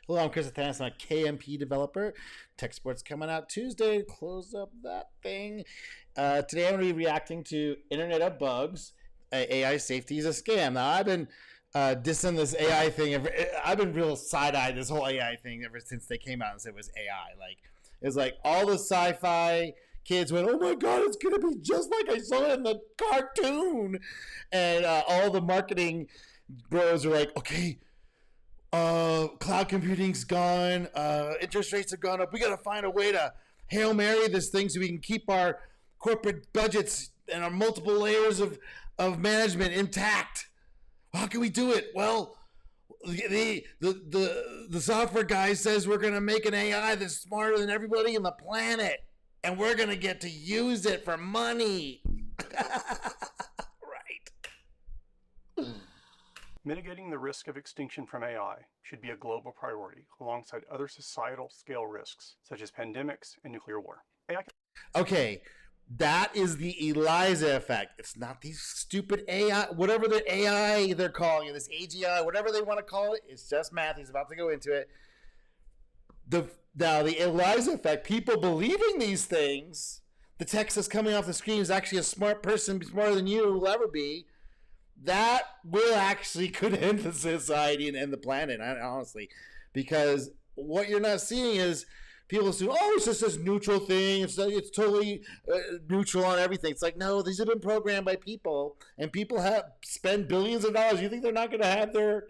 Hello, I'm Chris Athanas. I'm a KMP developer. Tech Sports coming out Tuesday. Close up that thing. Today I'm going to be reacting to Internet of Bugs. AI safety is a scam. Now, I've been dissing this AI thing. I've been real side-eyed this whole AI thing ever since they came out and said it was AI. It's like all the sci-fi kids went, oh my God, it's going to be just like I saw it in the cartoon. And all the marketing bros are like, okay, cloud computing's gone, interest rates have gone up. We got to find a way to Hail Mary this thing so we can keep our corporate budgets and our multiple layers of management intact. How can we do it? Well, the software guy says we're going to make an AI that's smarter than everybody on the planet, and we're going to get to use it for money. Right. Mitigating the risk of extinction from AI should be a global priority alongside other societal scale risks such as pandemics and nuclear war. Okay, that is the Eliza effect. It's not these stupid AI, whatever the AI they're calling it, this AGI, whatever they want to call it. It's just math. He's about to go into it. Now, the Eliza effect, people believing these things, the text that's coming off the screen is actually a smart person, smarter than you will ever be. That will actually could end the society and end the planet, honestly, because what you're not seeing is people assume, oh, it's just this neutral thing. It's totally neutral on everything. It's like, no, these have been programmed by people, and people have spent billions of dollars. You think they're not going to have their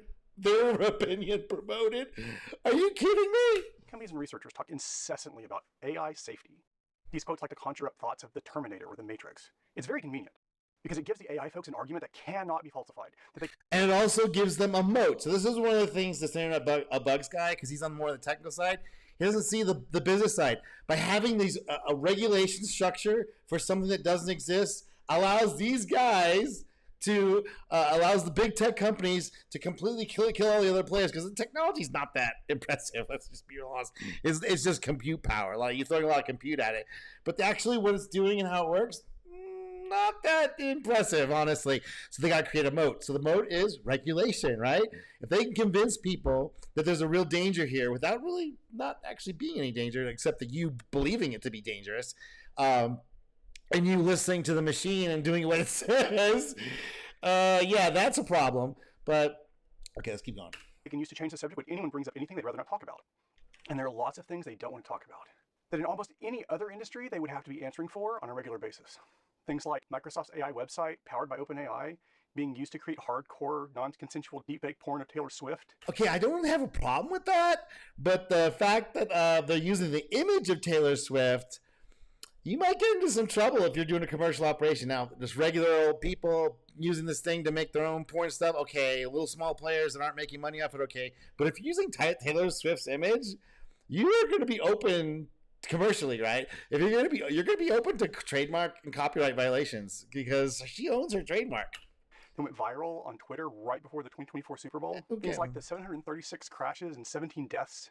opinion promoted? Are you kidding me? Companies and researchers talk incessantly about AI safety. These quotes like to conjure up thoughts of the Terminator or the Matrix. It's very convenient, because it gives the AI folks an argument that cannot be falsified. And it also gives them a moat. So this is one of the things that's Internet of Bugs guy, because he's on more of the technical side. He doesn't see the business side. By having these a regulation structure for something that doesn't exist allows these guys to allows the big tech companies to completely kill all the other players, because the technology is not that impressive. Let's just be honest. It's just compute power. You're throwing a lot of compute at it, but actually what it's doing and how it works, not that impressive, honestly. So they got to create a moat. So the moat is regulation, right? If they can convince people that there's a real danger here without really not actually being any danger, except that you believing it to be dangerous, and you listening to the machine and doing what it says, yeah, that's a problem. But okay, let's keep going. They can use to change the subject when anyone brings up anything they'd rather not talk about. And there are lots of things they don't want to talk about that in almost any other industry they would have to be answering for on a regular basis. Things like Microsoft's AI website, powered by OpenAI, being used to create hardcore, non-consensual deepfake porn of Taylor Swift. Okay, I don't really have a problem with that, but the fact that they're using the image of Taylor Swift, you might get into some trouble if you're doing a commercial operation. Now, just regular old people using this thing to make their own porn stuff, okay. Little small players that aren't making money off it, okay. But if you're using Taylor Swift's image, you're going to be open commercially, right? If you're going to be open to trademark and copyright violations, because she owns her trademark. That went viral on Twitter right before the 2024 Super Bowl. Okay. Things like the 736 crashes and 17 deaths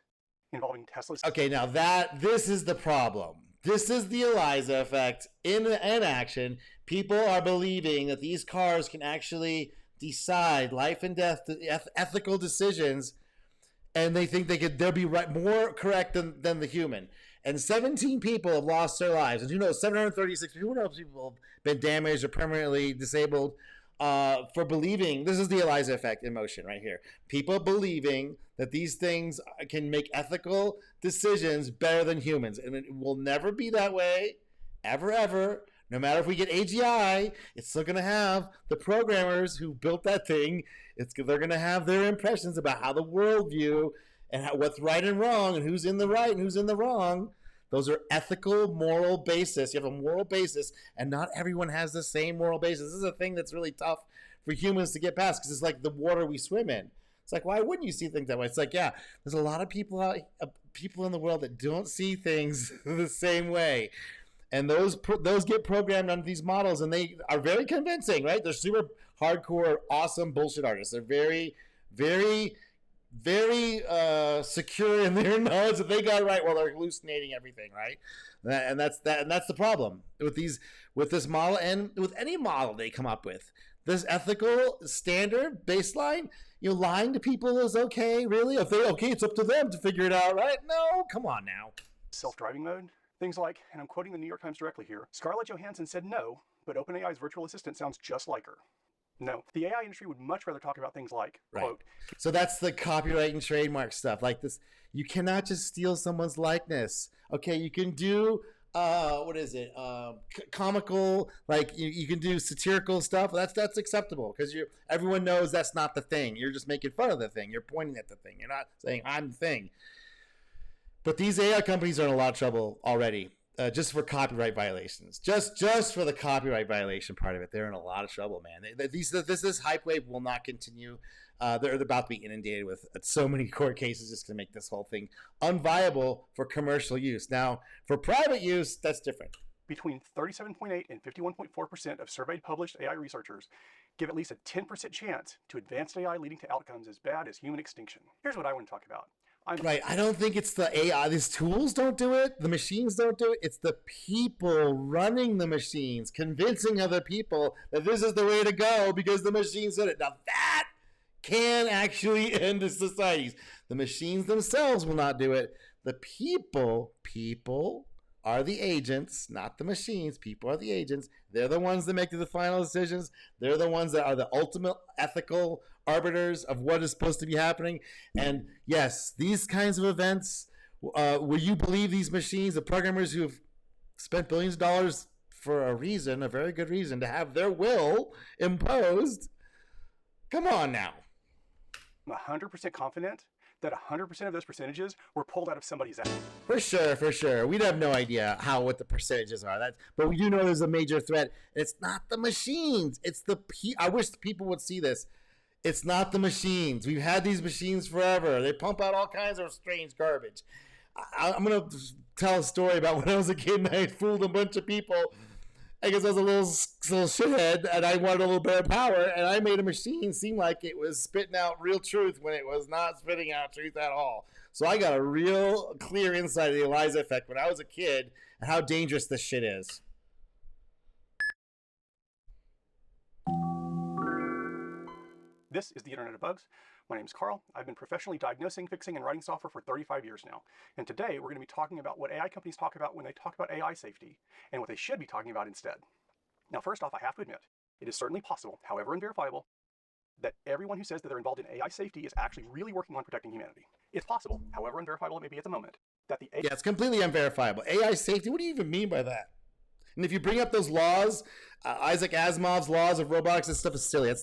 involving Teslas. Okay, now this is the problem. This is the Eliza effect in action. People are believing that these cars can actually decide life and death, ethical decisions, and they think they'll be more correct than the human. And 17 people have lost their lives. And who knows, 736 people, who knows, people have been damaged or permanently disabled for believing. This is the Eliza effect in motion right here. People believing that these things can make ethical decisions better than humans. And it will never be that way, ever, ever. No matter if we get AGI, it's still going to have the programmers who built that thing. They're going to have their impressions about how the world view and what's right and wrong, and who's in the right and who's in the wrong. Those are ethical, moral basis. You have a moral basis, and not everyone has the same moral basis. This is a thing that's really tough for humans to get past, because it's like the water we swim in. It's like, why wouldn't you see things that way? It's like, yeah, there's a lot of people in the world that don't see things the same way. And those get programmed onto these models, and they are very convincing, right? They're super hardcore, awesome bullshit artists. They're very, very secure in their knowledge that they got it right while they're hallucinating everything, right? And that's the problem with these with this model and with any model they come up with. This ethical standard baseline, lying to people is okay, really? If they okay, it's up to them to figure it out, right? No, come on now. Self-driving mode, things like, and I'm quoting the New York Times directly here, Scarlett Johansson said no, but OpenAI's virtual assistant sounds just like her. No, the AI industry would much rather talk about things like, quote. So that's the copyright and trademark stuff. Like this, you cannot just steal someone's likeness. Okay, you can do comical, like you can do satirical stuff. That's acceptable because everyone knows that's not the thing. You're just making fun of the thing. You're pointing at the thing. You're not saying I'm the thing. But these AI companies are in a lot of trouble already, just for copyright violations. Just for the copyright violation part of it, they're in a lot of trouble, man. This hype wave will not continue. They're about to be inundated with so many court cases just to make this whole thing unviable for commercial use. Now, for private use, that's different. Between 37.8 and 51.4% of surveyed published AI researchers give at least a 10% chance to advanced AI leading to outcomes as bad as human extinction. Here's what I want to talk about. Right. I don't think it's the AI. These tools don't do it. The machines don't do it. It's the people running the machines, convincing other people that this is the way to go because the machines did it. Now that can actually end the societies. The machines themselves will not do it. The people are the agents, not the machines. People are the agents. They're the ones that make the final decisions. They're the ones that are the ultimate ethical arbiters of what is supposed to be happening. And yes, these kinds of events, where you believe these machines, the programmers who have spent billions of dollars for a reason, a very good reason, to have their will imposed. Come on now. I'm 100% confident that 100% of those percentages were pulled out of somebody's ass. For sure. We'd have no idea what the percentages are. But we do know there's a major threat. It's not the machines. It's I wish the people would see this. It's not the machines. We've had these machines forever. They pump out all kinds of strange garbage. I'm going to tell a story about when I was a kid and I fooled a bunch of people. I guess I was a little shithead and I wanted a little bit of power, and I made a machine seem like it was spitting out real truth when it was not spitting out truth at all. So I got a real clear insight of the Eliza effect when I was a kid and how dangerous this shit is. This is the Internet of Bugs. My name is Carl. I've been professionally diagnosing, fixing, and writing software for 35 years now. And today we're going to be talking about what AI companies talk about when they talk about AI safety and what they should be talking about instead. Now, first off, I have to admit, it is certainly possible, however unverifiable, that everyone who says that they're involved in AI safety is actually really working on protecting humanity. It's possible, however unverifiable it may be at the moment, that the AI... Yeah, it's completely unverifiable. AI safety, what do you even mean by that? And if you bring up those laws, Isaac Asimov's laws of robotics and stuff is silly.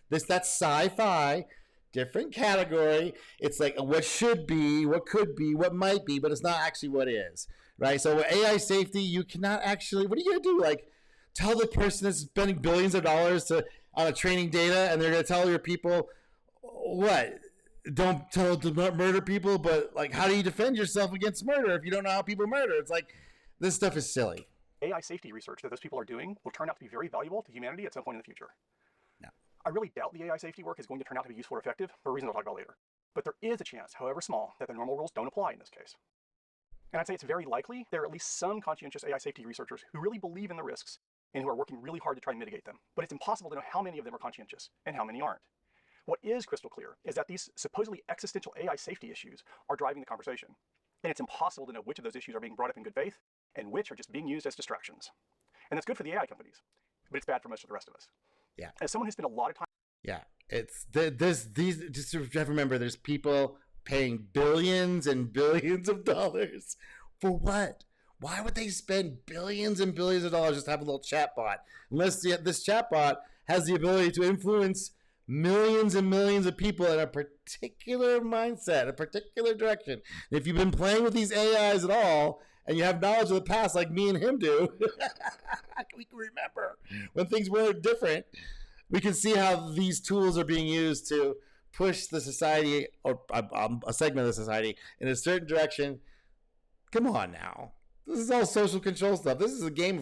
That's sci-fi, different category. It's like what should be, what could be, what might be, but it's not actually what is, right? So with AI safety, you cannot actually, what are you going to do? Like tell the person that's spending billions of dollars on a training data and they're going to tell your people, what? Don't tell them to murder people, but like how do you defend yourself against murder if you don't know how people murder? It's like, this stuff is silly. AI safety research that those people are doing will turn out to be very valuable to humanity at some point in the future. No. I really doubt the AI safety work is going to turn out to be useful or effective for reasons I'll talk about later. But there is a chance, however small, that the normal rules don't apply in this case. And I'd say it's very likely there are at least some conscientious AI safety researchers who really believe in the risks and who are working really hard to try and mitigate them. But it's impossible to know how many of them are conscientious and how many aren't. What is crystal clear is that these supposedly existential AI safety issues are driving the conversation. And it's impossible to know which of those issues are being brought up in good faith and which are just being used as distractions. And that's good for the AI companies, but it's bad for most of the rest of us. Yeah. As someone who spent a lot of time... Yeah, it's these. Just to remember, there's people paying billions and billions of dollars for what? Why would they spend billions and billions of dollars just to have a little chatbot? Unless this chatbot has the ability to influence millions and millions of people in a particular mindset, a particular direction. And if you've been playing with these AIs at all, and you have knowledge of the past like me and him do, we can remember when things were different. We can see how these tools are being used to push the society, or a segment of the society, in a certain direction. Come on now. This is all social control stuff. This is a game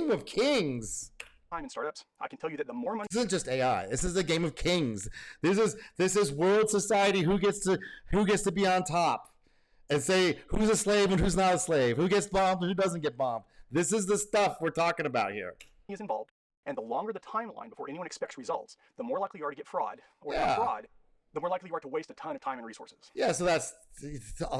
of kings. Time in startups, I can tell you that the more money... This isn't just AI. This is a game of kings. This is world society. Who gets to be on top and say who's a slave and who's not a slave, who gets bombed and who doesn't get bombed. This is the stuff we're talking about here. Is involved, and the longer the timeline before anyone expects results, the more likely you are to get fraud, or Yeah. not fraud, the more likely you are to waste a ton of time and resources. Yeah, so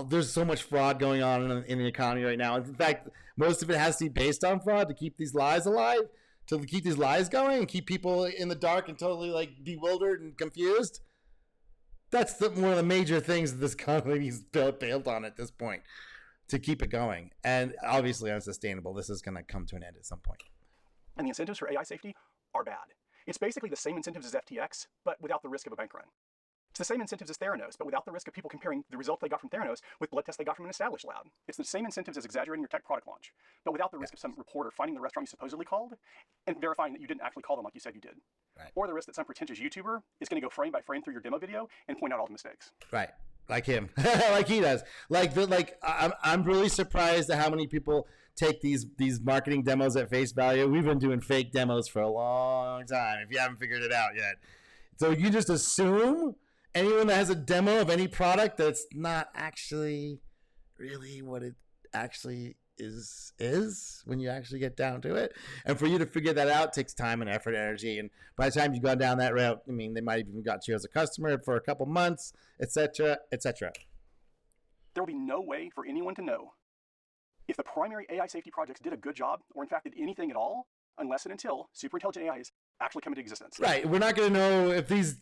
there's so much fraud going on in the economy right now. In fact, most of it has to be based on fraud to keep these lies alive, to keep these lies going and keep people in the dark and totally like bewildered and confused. That's one of the major things that this economy is built on at this point, to keep it going. And obviously unsustainable. This is going to come to an end at some point. And the incentives for AI safety are bad. It's basically the same incentives as FTX, but without the risk of a bank run. It's the same incentives as Theranos, but without the risk of people comparing the result they got from Theranos with blood tests they got from an established lab. It's the same incentives as exaggerating your tech product launch, but without the risk of some reporter finding the restaurant you supposedly called and verifying that you didn't actually call them like you said you did. Right. Or the risk that some pretentious YouTuber is going to go frame by frame through your demo video and point out all the mistakes. Right. Like him. Like he does. I'm really surprised at how many people take these marketing demos at face value. We've been doing fake demos for a long time, if you haven't figured it out yet. So you just assume anyone that has a demo of any product that's not actually really what it actually is when you actually get down to it. And for you to figure that out takes time and effort and energy. And by the time you've gone down that route, I mean, they might have even got you as a customer for a couple months, etc., etc. There will be no way for anyone to know if the primary AI safety projects did a good job, or in fact did anything at all, unless and until super intelligent AIs actually come into existence. Right. We're not going to know if these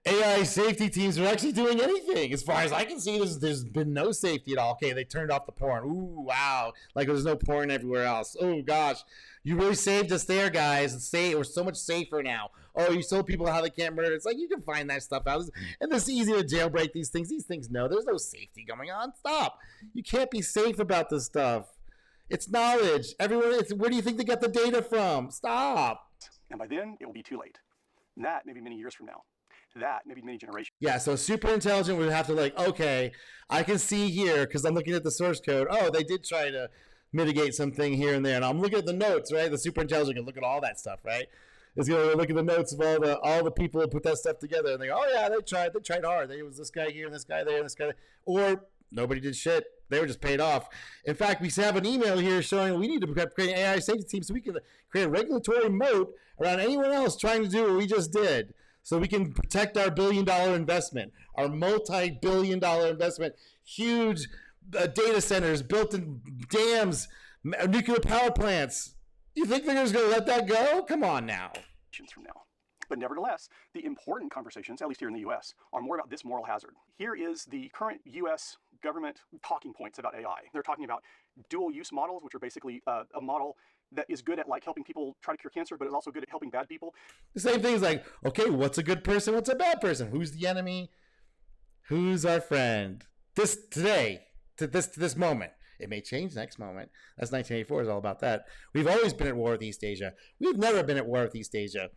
AI safety teams are actually doing anything. As far as I can see, there's been no safety at all. Okay, they turned off the porn. Ooh, wow. Like there's no porn everywhere else. Oh, gosh. You really saved us there, guys. We're so much safer now. Oh, you told people how they can't murder. It's like you can find that stuff out. And it's easy to jailbreak these things. These things, no. There's no safety going on. Stop. You can't be safe about this stuff. It's knowledge. Everyone, where do you think they got the data from? Stop. And by then, it will be too late. And that may be many years from now. That maybe many generations. Yeah, so super intelligent would have to like, okay, I can see here because I'm looking at the source code. Oh, they did try to mitigate something here and there, and I'm looking at the notes, right? The super intelligent can look at all that stuff, right? It's gonna look at the notes of all the people who put that stuff together, and they go, oh yeah, they tried hard. There was this guy here and this guy there and this guy there. Or nobody did shit. They were just paid off. In fact, we have an email here showing we need to create an AI safety team so we can create a regulatory moat around anyone else trying to do what we just did. So we can protect our billion-dollar investment, our multi-billion-dollar investment, huge data centers built in dams, nuclear power plants. You think they're just going to let that go? Come on now. From now. But nevertheless, the important conversations, at least here in the U.S., are more about this moral hazard. Here is the current U.S. government talking points about AI. They're talking about dual-use models, which are basically a model that is good at like helping people try to cure cancer, but is also good at helping bad people. The same thing is like, okay, what's a good person? What's a bad person? Who's the enemy? Who's our friend? Today, to this moment. It may change next moment. That's 1984 is all about that. We've always been at war with East Asia. We've never been at war with East Asia.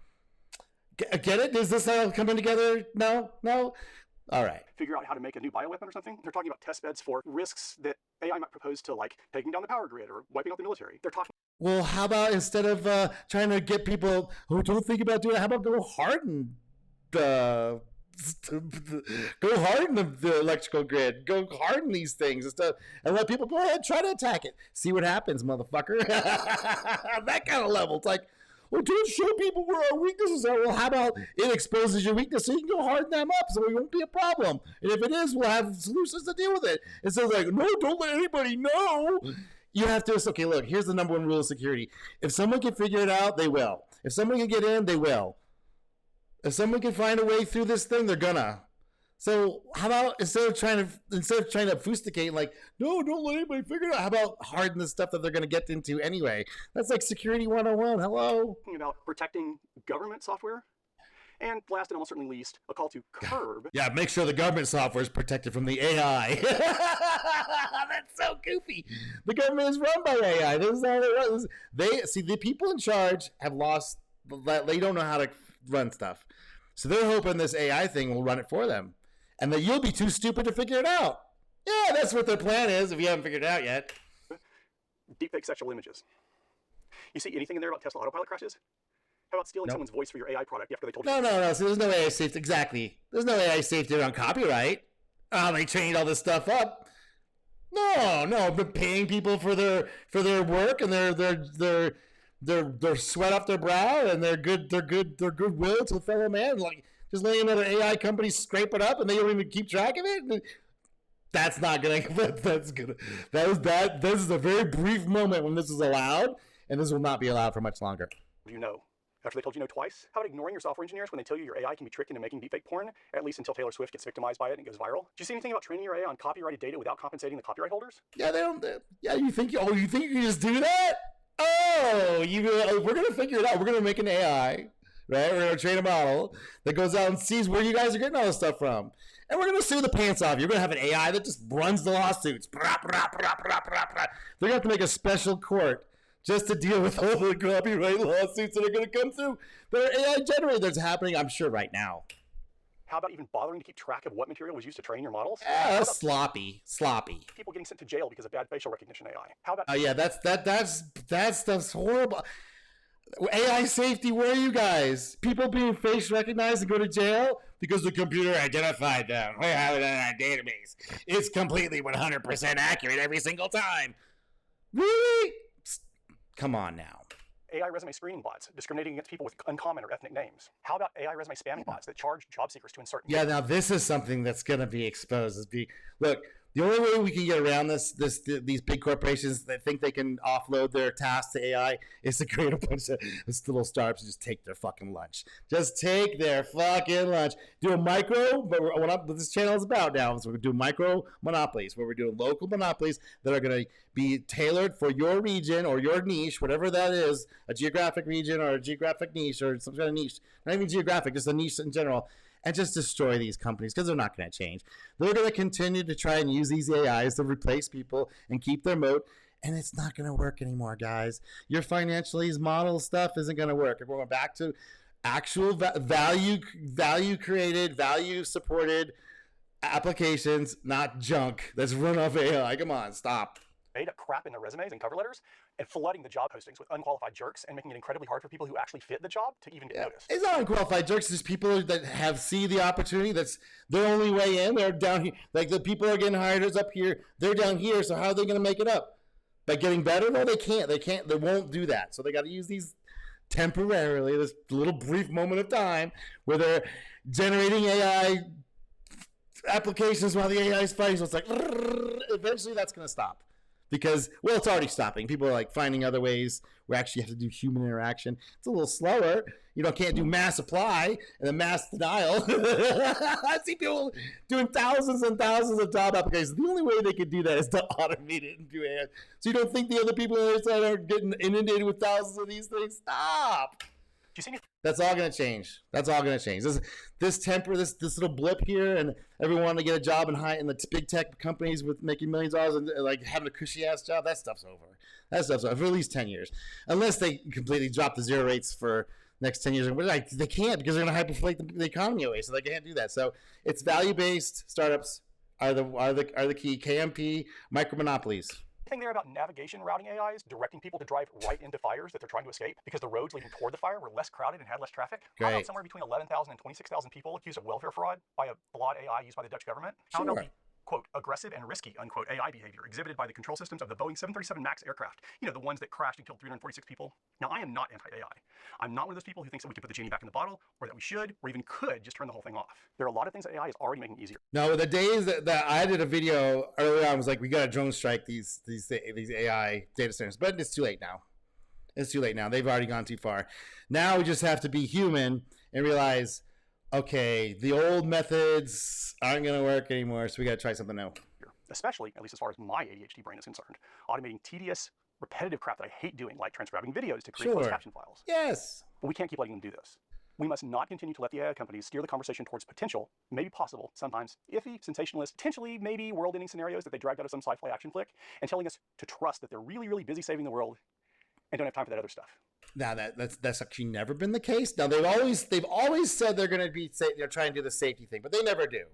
Get it? Is this all coming together? No? All right. Figure out how to make a new bioweapon or something. They're talking about test beds for risks that AI might propose to, like taking down the power grid or wiping out the military. They're talking. Well, how about instead of trying to get people who don't think about doing it, how about go harden the electrical grid, go harden these things and stuff, and let people go ahead, try to attack it. See what happens, motherfucker. That kind of level. It's like, well, don't show people where our weaknesses are. Well, how about it exposes your weakness so you can go harden them up so it won't be a problem. And if it is, we'll have solutions to deal with it. And so it's like, no, don't let anybody know. You have to, okay, look, here's the number one rule of security. If someone can figure it out, they will. If someone can get in, they will. If someone can find a way through this thing, they're gonna. So how about instead of trying to fustigate, like, no, don't let anybody figure it out. How about harden the stuff that they're gonna get into anyway? That's like security 101. Hello. About protecting government software. And last and almost certainly least, a call to curb. Yeah, make sure the government software is protected from the AI. That's so goofy. The government is run by AI. This is how the people in charge have lost. They don't know how to run stuff, so they're hoping this AI thing will run it for them, and that you'll be too stupid to figure it out. Yeah, that's what their plan is. If you haven't figured it out yet. Deepfake sexual images. You see anything in there about Tesla autopilot crashes? How about stealing someone's voice for your AI product after they told you? No. So there's no AI safety. Exactly. There's no AI safety around copyright. They trained all this stuff up. No, but paying people for their work and their sweat off their brow and their goodwill to the fellow man. Like just letting another AI company scrape it up and they don't even keep track of it. That's not gonna. That's gonna. That. This is a very brief moment when this is allowed, and this will not be allowed for much longer. Do you know? After they told you no twice? How about ignoring your software engineers when they tell you your AI can be tricked into making deepfake porn, at least until Taylor Swift gets victimized by it and goes viral? Do you see anything about training your AI on copyrighted data without compensating the copyright holders? Yeah, they don't. Yeah, you think? Oh, you think you can just do that? Oh, we're gonna figure it out. We're gonna make an AI, right? We're gonna train a model that goes out and sees where you guys are getting all this stuff from, and we're gonna sue the pants off. You're gonna have an AI that just runs the lawsuits. They're gonna have to make a special court just to deal with all the copyright lawsuits that are going to come through that are AI generated. That's happening, I'm sure, right now. How about even bothering to keep track of what material was used to train your models? That's sloppy. People getting sent to jail because of bad facial recognition AI. How about? Yeah, that's horrible. AI safety, where are you guys? People being face recognized and go to jail because the computer identified them. We have it in our database. It's completely 100% accurate every single time. Really? Come on now. AI resume screening bots discriminating against people with uncommon or ethnic names. How about AI resume spamming bots that charge job seekers to insert? Yeah, now this is something that's going to be exposed. Look, the only way we can get around these big corporations that think they can offload their tasks to AI is to create a bunch of little startups and just take their fucking lunch. Just take their fucking lunch. Do a micro, but what this channel is about now is we're going to do micro monopolies, where we're doing local monopolies that are going to be tailored for your region or your niche, whatever that is, a geographic region or a geographic niche or some kind of niche. Not even geographic, just a niche in general. And just destroy these companies because they're not going to change. They're going to continue to try and use these AIs to replace people and keep their moat. And it's not going to work anymore, guys. Your financial model stuff isn't going to work. We're going back to actual value created, value supported applications, not junk that's run off AI. Come on, stop. Made up crap in their resumes and cover letters and flooding the job postings with unqualified jerks and making it incredibly hard for people who actually fit the job to even get noticed. It's not unqualified jerks. It's just people that see the opportunity. That's their only way in. They're down here. Like the people are getting hired is up here. They're down here. So how are they going to make it up? By getting better? No, they can't. They won't do that. So they got to use these temporarily, this little brief moment of time where they're generating AI applications while the AI is fighting. So it's like, eventually that's going to stop. Because, well, it's already stopping. People are like finding other ways where actually you have to do human interaction. It's a little slower. Can't do mass supply and then mass denial. I see people doing thousands and thousands of job applications. The only way they could do that is to automate it and do it. So you don't think the other people on the other side are getting inundated with thousands of these things? Stop. That's all going to change. That's all going to change. This little blip here, and everyone to get a job in the big tech companies with making millions of dollars and like having a cushy ass job. That stuff's over. That stuff's over for at least 10 years, unless they completely drop the zero rates for next 10 years. They can't because they're going to hyperinflate the economy away, so they can't do that. So it's value based startups are the key. KMP micro monopolies. Thing there about navigation routing AIs directing people to drive right into fires that they're trying to escape because the roads leading toward the fire were less crowded and had less traffic. Great. How about somewhere between 11,000 and 26,000 people accused of welfare fraud by a flawed AI used by the Dutch government? How about the, quote, aggressive and risky, unquote, AI behavior exhibited by the control systems of the Boeing 737 MAX aircraft? The ones that crashed and killed 346 people. Now, I am not anti-AI. I'm not one of those people who thinks that we can put the genie back in the bottle or that we should or even could just turn the whole thing off. There are a lot of things that AI is already making easier. No, the days that I did a video earlier on was like, we got to drone strike these AI data centers, but it's too late now. It's too late now. They've already gone too far. Now we just have to be human and realize, okay, the old methods aren't going to work anymore, so we got to try something new. Especially, at least as far as my ADHD brain is concerned, automating tedious, repetitive crap that I hate doing, like transcribing videos to create closed caption files. Yes. But we can't keep letting them do this. We must not continue to let the AI companies steer the conversation towards potential, maybe possible, sometimes iffy, sensationalist, potentially maybe world-ending scenarios that they dragged out of some sci-fi action flick, and telling us to trust that they're really, really busy saving the world and don't have time for that other stuff. Now that's actually never been the case. Now they've always said they're going to be trying to do the safety thing, but they never do.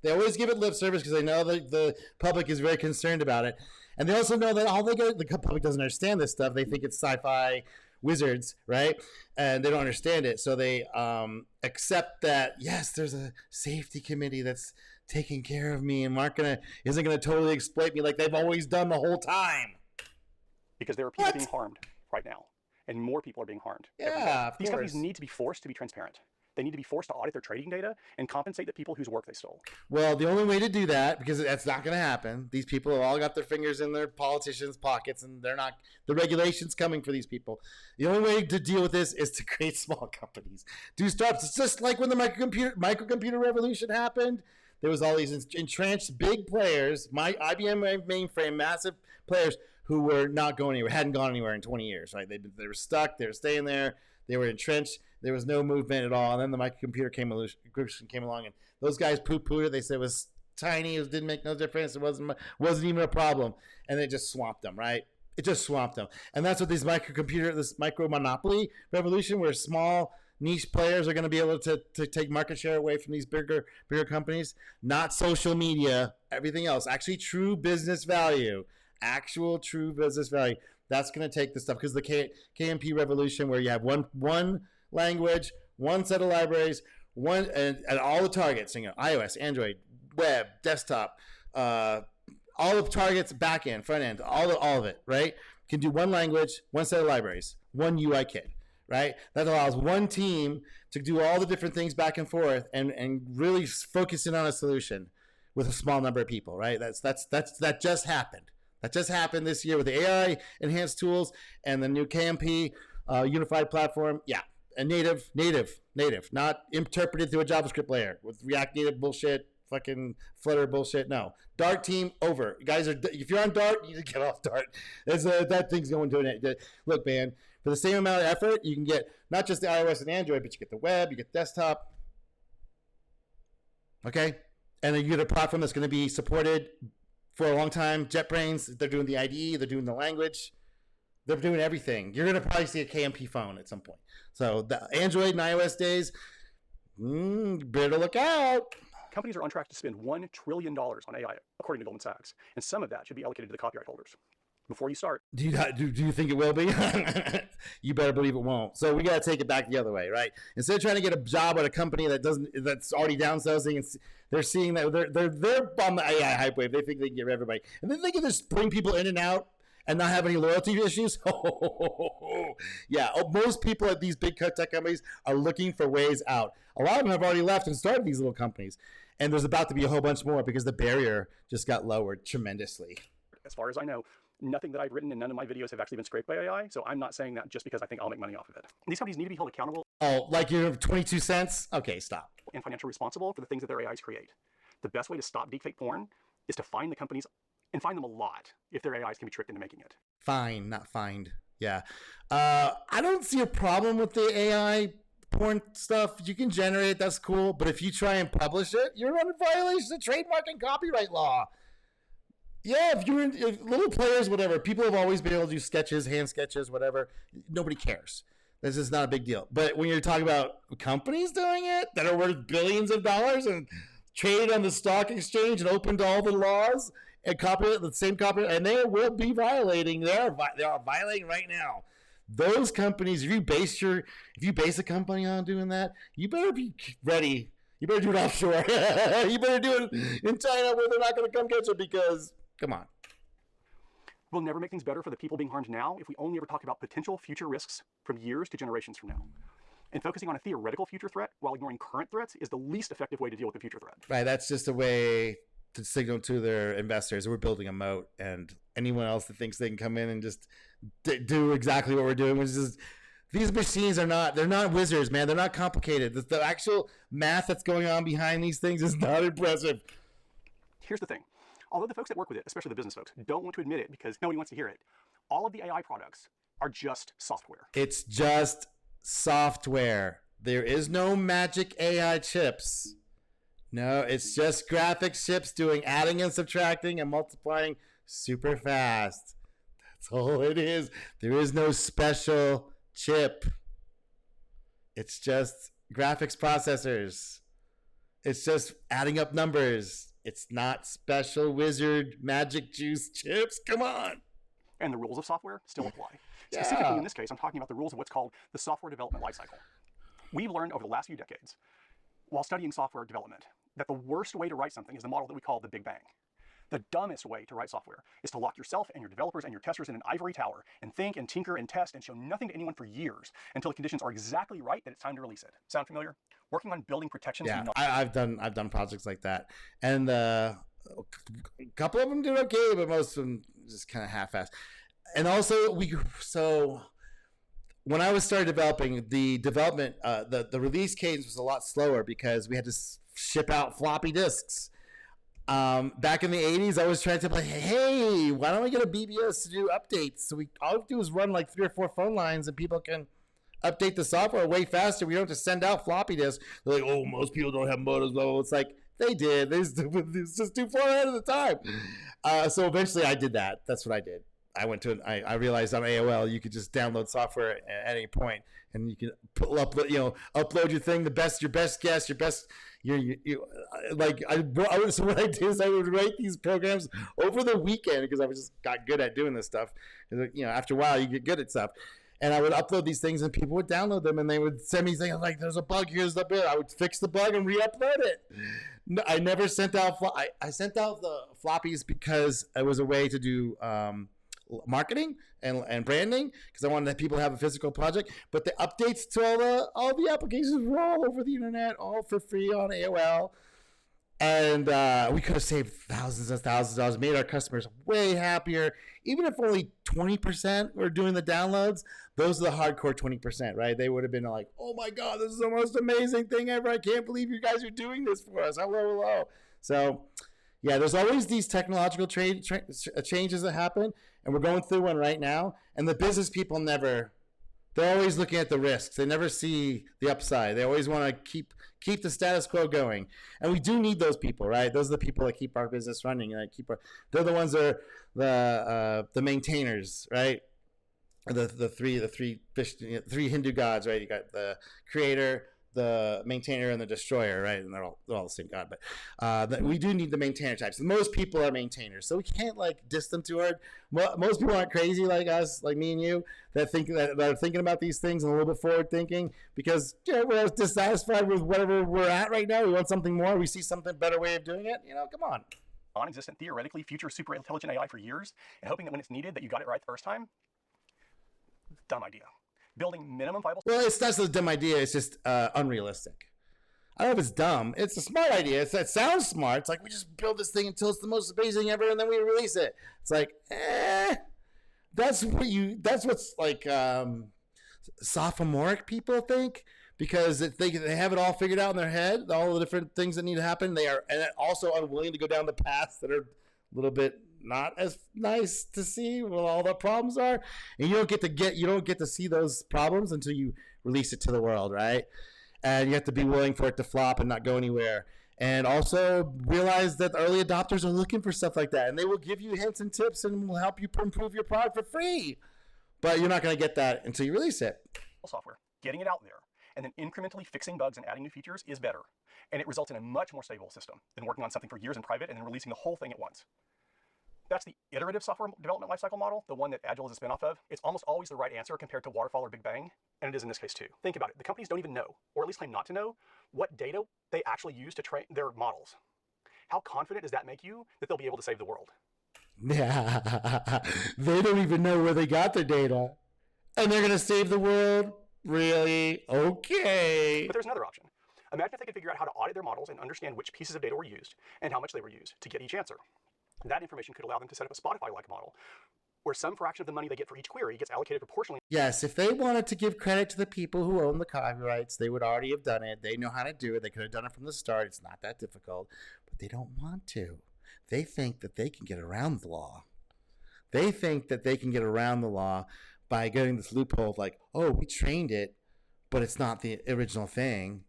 They always give it lip service because they know that the public is very concerned about it, and they also know that the public doesn't understand this stuff. They think it's sci-fi wizards, right? And they don't understand it, so they accept that yes, there's a safety committee that's taking care of me and isn't gonna totally exploit me like they've always done the whole time. Because there are people being harmed right now, and more people are being harmed. Yeah, of These course. companies need to be forced to be transparent. They need to be forced to audit their trading data and compensate the people whose work they stole. Well, the only way to do that, because that's not going to happen, these people have all got their fingers in their politicians' pockets, and they're not, the regulation's coming for these people. The only way to deal with this is to create small companies. Do startups. It's just like when the microcomputer revolution happened. There was all these entrenched big players, IBM mainframe, massive players who were not going anywhere, hadn't gone anywhere in 20 years, right? They were stuck, they were staying there, they were entrenched. There was no movement at all. And then the microcomputer came along, and those guys poo-pooed it. They said it was tiny. It didn't make no difference. It wasn't even a problem. And they just swamped them, right? It just swamped them. And that's what this micro monopoly revolution, where small niche players are going to be able to take market share away from these bigger companies. Not social media, everything else. Actually, true business value. Actual true business value. That's going to take this stuff, because the KMP revolution, where you have one language, one set of libraries, and all the targets, iOS, Android, web, desktop, all the targets, back end, front end, all of it, right? You can do one language, one set of libraries, one UI kit, right? That allows one team to do all the different things back and forth and really focus in on a solution with a small number of people, right? That just happened. That just happened this year with the AI enhanced tools and the new KMP unified platform. Yeah. And native, not interpreted through a JavaScript layer with React Native bullshit, fucking Flutter bullshit. No, Dart team over. Guys if you're on Dart, you need to get off Dart. That thing's going to an end. Look, man, for the same amount of effort, you can get not just the iOS and Android, but you get the web, you get desktop. Okay, and then you get a platform that's going to be supported for a long time. JetBrains, they're doing the IDE, they're doing the language. They're doing everything. You're going to probably see a KMP phone at some point. So the Android and iOS days, better look out. Companies are on track to spend $1 trillion on AI, according to Goldman Sachs. And some of that should be allocated to the copyright holders. Before you start. Do you think it will be? You better believe it won't. So we got to take it back the other way, right? Instead of trying to get a job at a company that's already downsizing, and they're seeing that they're on the AI hype wave. They think they can get everybody. And then they can just bring people in and out and not have any loyalty issues. Yeah, most people at these big tech companies are looking for ways out. A lot of them have already left and started these little companies. And there's about to be a whole bunch more because the barrier just got lowered tremendously. As far as I know, nothing that I've written and none of my videos have actually been scraped by AI. So I'm not saying that just because I think I'll make money off of it. These companies need to be held accountable. Oh, like you're 22 cents? Okay, stop. And financially responsible for the things that their AIs create. The best way to stop deepfake porn is to find the companies and find them a lot if their AIs can be tricked into making it. Fine, not find. Yeah. I don't see a problem with the AI porn stuff. You can generate it, that's cool. But if you try and publish it, you're in violation of trademark and copyright law. Yeah, if little players, whatever, people have always been able to do sketches, hand sketches, whatever. Nobody cares. This is not a big deal. But when you're talking about companies doing it that are worth billions of dollars and traded on the stock exchange and open to all the laws and copyright, the same copyright, and they will be violating. They are violating right now. Those companies, if you base a company on doing that, you better be ready. You better do it offshore. You better do it in China where they're not going to come get you because, come on. We'll never make things better for the people being harmed now if we only ever talk about potential future risks from years to generations from now. And focusing on a theoretical future threat while ignoring current threats is the least effective way to deal with the future threat. Right, that's just a way to signal to their investors we're building a moat, and anyone else that thinks they can come in and just do exactly what we're doing, which is these machines they're not wizards, man. They're not complicated. The actual math that's going on behind these things is not impressive. Here's the thing. Although the folks that work with it, especially the business folks, don't want to admit it because nobody wants to hear it, all of the AI products are just software. It's just software. There is no magic AI chips. No, it's just graphics chips doing adding and subtracting and multiplying super fast. That's all it is. There is no special chip. It's just graphics processors. It's just adding up numbers. It's not special wizard magic juice chips. Come on. And the rules of software still apply. Yeah. Specifically in this case, I'm talking about the rules of what's called the software development lifecycle. We've learned over the last few decades, while studying software development, that the worst way to write something is the model that we call the Big Bang. The dumbest way to write software is to lock yourself and your developers and your testers in an ivory tower and think and tinker and test and show nothing to anyone for years until the conditions are exactly right that it's time to release it. Sound familiar? Working on building protections. Yeah, I've done projects like that, and a couple of them did okay, but most of them just kind of half-assed. And also, when I was started developing, the release cadence was a lot slower because we had to ship out floppy disks. Back in the 80s, I was trying to hey, why don't we get a BBS to do updates? So all we do is run like 3 or 4 phone lines and people can update the software way faster. We don't have to send out floppy disks. They're like, oh, most people don't have modems. Blah, blah, blah. It's like, they did. It's just too far ahead of the time. So eventually I did that. That's what I did. I realized on AOL you could just download software at any point, and you can upload your thing, your best guess, so what I did is I would write these programs over the weekend because I just got good at doing this stuff. After a while you get good at stuff, and I would upload these things and people would download them and they would send me things like, there's a bug, here's the bit. I would fix the bug and re-upload it. I never sent out I sent out the floppies because it was a way to do marketing and branding, because I wanted people to have a physical project. But the updates to all the applications were all over the internet, all for free on AOL, and we could have saved thousands and thousands of dollars, made our customers way happier. Even if only 20% were doing the downloads, those are the hardcore 20%, right? They would have been like, oh my God, this is the most amazing thing ever. I can't believe you guys are doing this for us. Hello. So yeah, there's always these technological changes that happen, and we're going through one right now. And the business people they're always looking at the risks. They never see the upside. They always want to keep the status quo going. And we do need those people, right? Those are the people that keep our business running. They're the ones that are the maintainers, right? The three Hindu gods, right? You got the creator, the maintainer, and the destroyer, right? And they're all the same god. But we do need the maintainer types. Most people are maintainers, so we can't diss them too hard. Most people aren't crazy like us, like me and you, that are thinking about these things and a little bit forward thinking, because we're dissatisfied with whatever we're at right now. We want something more. We see something better way of doing it. Come on. Non-existent, theoretically future super intelligent AI for years, and hoping that when it's needed that you got it right the first time. Dumb idea. Building minimum viable. Well, it's not a dumb idea. It's just unrealistic. I don't know if it's dumb. It's a smart idea. It sounds smart. It's like, we just build this thing until it's the most amazing ever, and then we release it. It's like, that's what's like sophomoric people think, because they have it all figured out in their head, all the different things that need to happen. They are, and also unwilling to go down the paths that are a little bit not as nice to see what all the problems are, and you don't get to see those problems until you release it to the world, right? And you have to be willing for it to flop and not go anywhere, and also realize that the early adopters are looking for stuff like that, and they will give you hints and tips and will help you improve your product for free, but you're not going to get that until you release it. Software, getting it out there, and then incrementally fixing bugs and adding new features is better, and it results in a much more stable system than working on something for years in private and then releasing the whole thing at once. That's the iterative software development lifecycle model, the one that Agile is a spinoff of. It's almost always the right answer compared to waterfall or Big Bang, and it is in this case too. Think about it. The companies don't even know, or at least claim not to know, what data they actually use to train their models. How confident does that make you that they'll be able to save the world? Yeah, they don't even know where they got their data, and they're going to save the world? Really? Okay. But there's another option. Imagine if they could figure out how to audit their models and understand which pieces of data were used and how much they were used to get each answer. That information could allow them to set up a Spotify-like model, where some fraction of the money they get for each query gets allocated proportionally. Yes, if they wanted to give credit to the people who own the copyrights, they would already have done it. They know how to do it. They could have done it from the start. It's not that difficult, but they don't want to. They think that they can get around the law. They think that they can get around the law by getting this loophole of like, oh, we trained it, but it's not the original thing.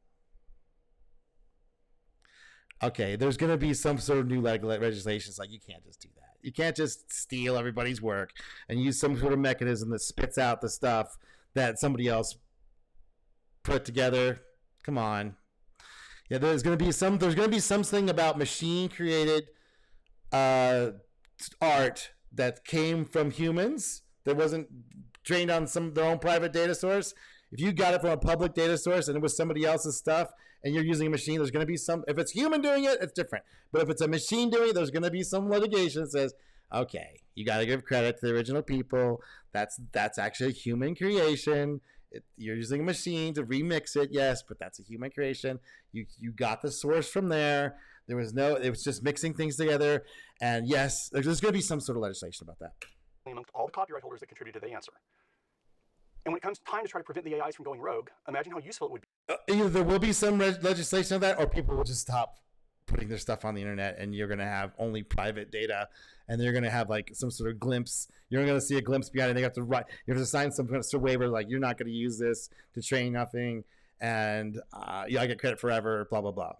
Okay, there's going to be some sort of new legislation. It's like, you can't just do that. You can't just steal everybody's work and use some sort of mechanism that spits out the stuff that somebody else put together. Come on. Yeah, there's going to be something about machine created art that came from humans that wasn't trained on their own private data source, If you got it from a public data source and it was somebody else's stuff and you're using a machine, there's going to be some, if it's human doing it, it's different. But if it's a machine doing it, there's going to be some litigation that says, okay, you got to give credit to the original people. That's actually a human creation. You're using a machine to remix it, yes, but that's a human creation. You got the source from there. It was just mixing things together. And yes, there's going to be some sort of legislation about that. Amongst all the copyright holders that contributed to the answer. And when it comes time to try to prevent the AIs from going rogue, imagine how useful it would be. Either there will be some legislation of that, or people will just stop putting their stuff on the internet, and you're going to have only private data, and they're going to have like some sort of glimpse. You're going to see a glimpse behind it. They have to write. You have to sign some kind of waiver, like you're not going to use this to train nothing, and I get credit forever. Blah blah blah.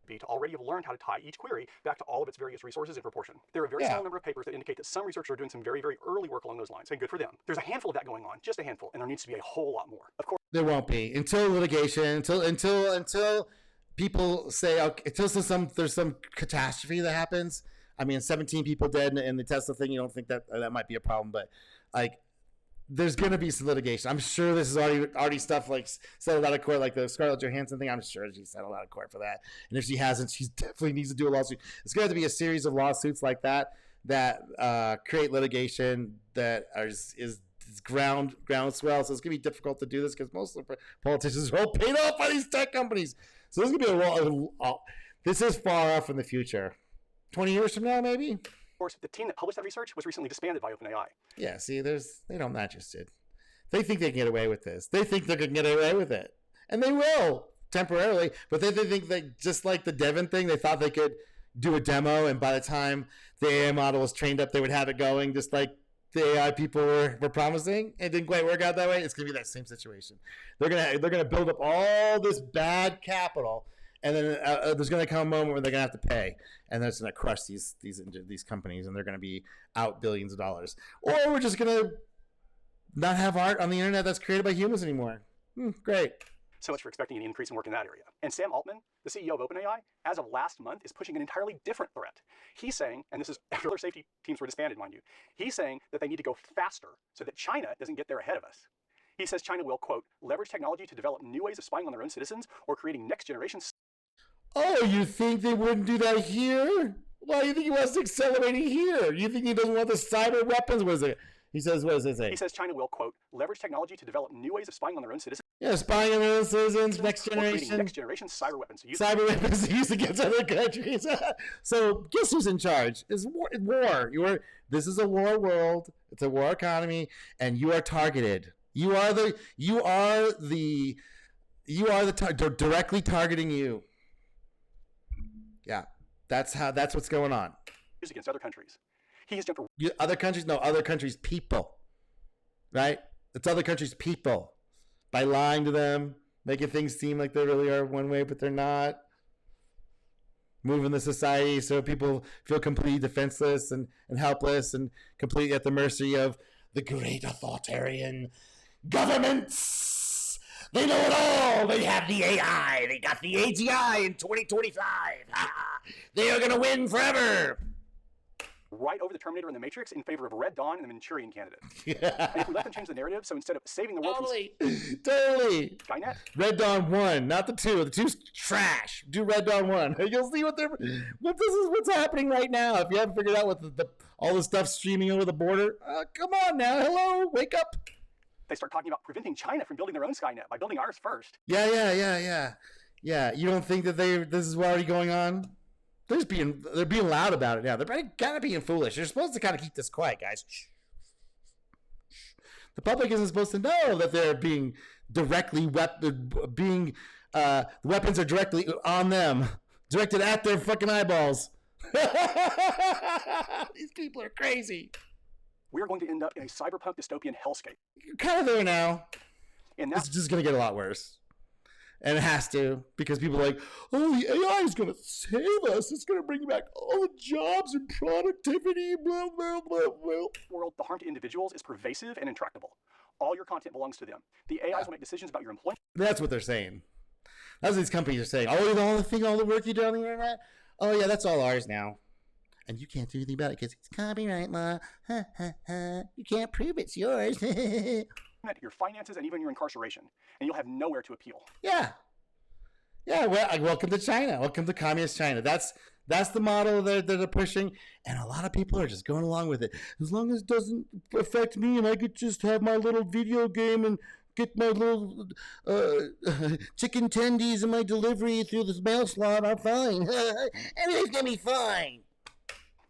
To already have learned how to tie each query back to all of its various resources in proportion. There are a very small number of papers that indicate that some researchers are doing some very, very early work along those lines, and good for them. There's a handful of that going on, just a handful, and there needs to be a whole lot more. Of course, there won't be until litigation, until people say, okay, until there's some catastrophe that happens. I mean, 17 people dead in the Tesla thing. You don't think that might be a problem, but like, there's going to be some litigation. I'm sure this is already stuff like settled out of court, like the Scarlett Johansson thing. I'm sure she settled out of court for that. And if she hasn't, she definitely needs to do a lawsuit. It's going to have to be a series of lawsuits like that create litigation that is groundswell. So it's going to be difficult to do this because most of the politicians are all paid off by these tech companies. So this is going to be this is far off in the future. 20 years from now, maybe? Of course, the team that published that research was recently disbanded by OpenAI. Yeah, see, they're not interested. They think they can get away with this. They think they can get away with it. And they will, temporarily. But they think that just like the Devon thing, they thought they could do a demo, and by the time the AI model was trained up, they would have it going, just like the AI people were promising. It didn't quite work out that way. It's going to be that same situation. They're gonna build up all this bad capital, and then there's going to come a moment where they're going to have to pay, and that's going to crush these companies, and they're going to be out billions of dollars. Or we're just going to not have art on the internet that's created by humans anymore. Great. So much for expecting an increase in work in that area. And Sam Altman, the CEO of OpenAI, as of last month, is pushing an entirely different threat. He's saying, and this is after other safety teams were disbanded, mind you, he's saying that they need to go faster so that China doesn't get there ahead of us. He says China will, quote, leverage technology to develop new ways of spying on their own citizens or creating next generation. Oh, you think they wouldn't do that here? Why do you think he wants to accelerate it here? You think he doesn't want the cyber weapons? What is it? He says, what does it say? He says China will, quote, leverage technology to develop new ways of spying on their own citizens. Yeah, spying on their own citizens, next generation cyber weapons used against other countries. So guess who's in charge? It's war. This is a war world. It's a war economy, and you are targeted. You are directly targeting you. Yeah, that's what's going on. Against other countries. He has jumped. Other countries? No, other countries' people. Right? It's other countries' people. By lying to them, making things seem like they really are one way, but they're not. Moving the society so people feel completely defenseless and helpless and completely at the mercy of the great authoritarian governments. They know it all. They have the AI. They got the AGI in 2025. They are going to win forever. Right over the Terminator and the Matrix in favor of Red Dawn and the Manchurian Candidate. Yeah. And if we let them change the narrative, so instead of saving the world totally. Skynet? Red Dawn 1, not the 2. The 2's trash. Do Red Dawn 1. You'll see what's happening right now. If you haven't figured out what all the stuff streaming over the border, come on now. Hello, wake up. They start talking about preventing China from building their own Skynet by building ours first. Yeah. You don't think that this is already going on? They're being loud about it now. They're kind of being foolish. You're supposed to kind of keep this quiet, guys. Shh. The public isn't supposed to know that they're being directly the weapons are directly on them, directed at their fucking eyeballs. These people are crazy. We're going to end up in a cyberpunk dystopian hellscape. You're kind of there now. And it's just going to get a lot worse. And it has to, because people are like, oh, the AI is going to save us. It's going to bring back all the jobs and productivity, blah, blah, blah, blah. World, the harm to individuals is pervasive and intractable. All your content belongs to them. The AIs will make decisions about your employment. That's what they're saying. That's what these companies are saying. Oh, all the work you do on the internet? Oh, yeah, that's all ours now. And you can't do anything about it because it's copyright law. You can't prove it's yours. your finances, and even your incarceration, and you'll have nowhere to appeal. Yeah. Yeah, well, welcome to China. Welcome to communist China. That's the model that they're pushing, and a lot of people are just going along with it. As long as it doesn't affect me, and I could just have my little video game and get my little chicken tendies and my delivery through this mail slot, I'm fine. Everything's gonna be fine.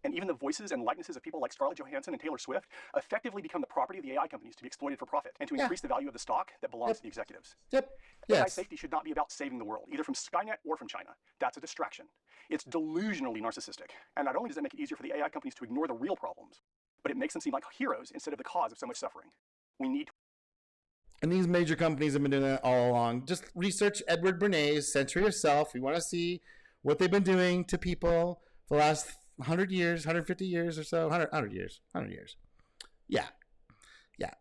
And even the voices and likenesses of people like Scarlett Johansson and Taylor Swift effectively become the property of the AI companies to be exploited for profit and to increase the value of the stock that belongs to the executives. Yep. AI Yes. safety should not be about saving the world, either from Skynet or from China. That's a distraction. It's delusionally narcissistic. And not only does it make it easier for the AI companies to ignore the real problems, but it makes them seem like heroes instead of the cause of so much suffering. We need to. And these major companies have been doing that all along. Just research Edward Bernays' Century of Self. We want to see what they've been doing to people for the last 100 years, 150 years or so. 100 years. Yeah.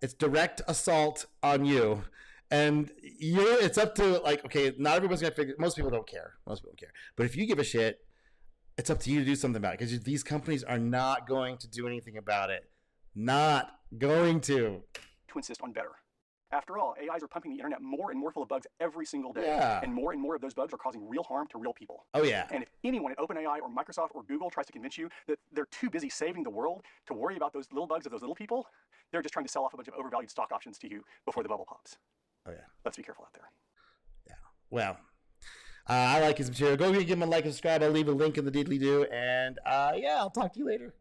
It's direct assault on you. And it's up to, like, okay, not everyone's going to figure, most people don't care. But if you give a shit, it's up to you to do something about it, because these companies are not going to do anything about it. Not going to insist on better. After all, AIs are pumping the internet more and more full of bugs every single day. Yeah. And more of those bugs are causing real harm to real people. Oh, yeah. And if anyone at OpenAI or Microsoft or Google tries to convince you that they're too busy saving the world to worry about those little bugs of those little people, they're just trying to sell off a bunch of overvalued stock options to you before the bubble pops. Oh, yeah. Let's be careful out there. Yeah. Well, I like his material. Go give him a like and subscribe. I'll leave a link in the doodly-doo. And, yeah, I'll talk to you later.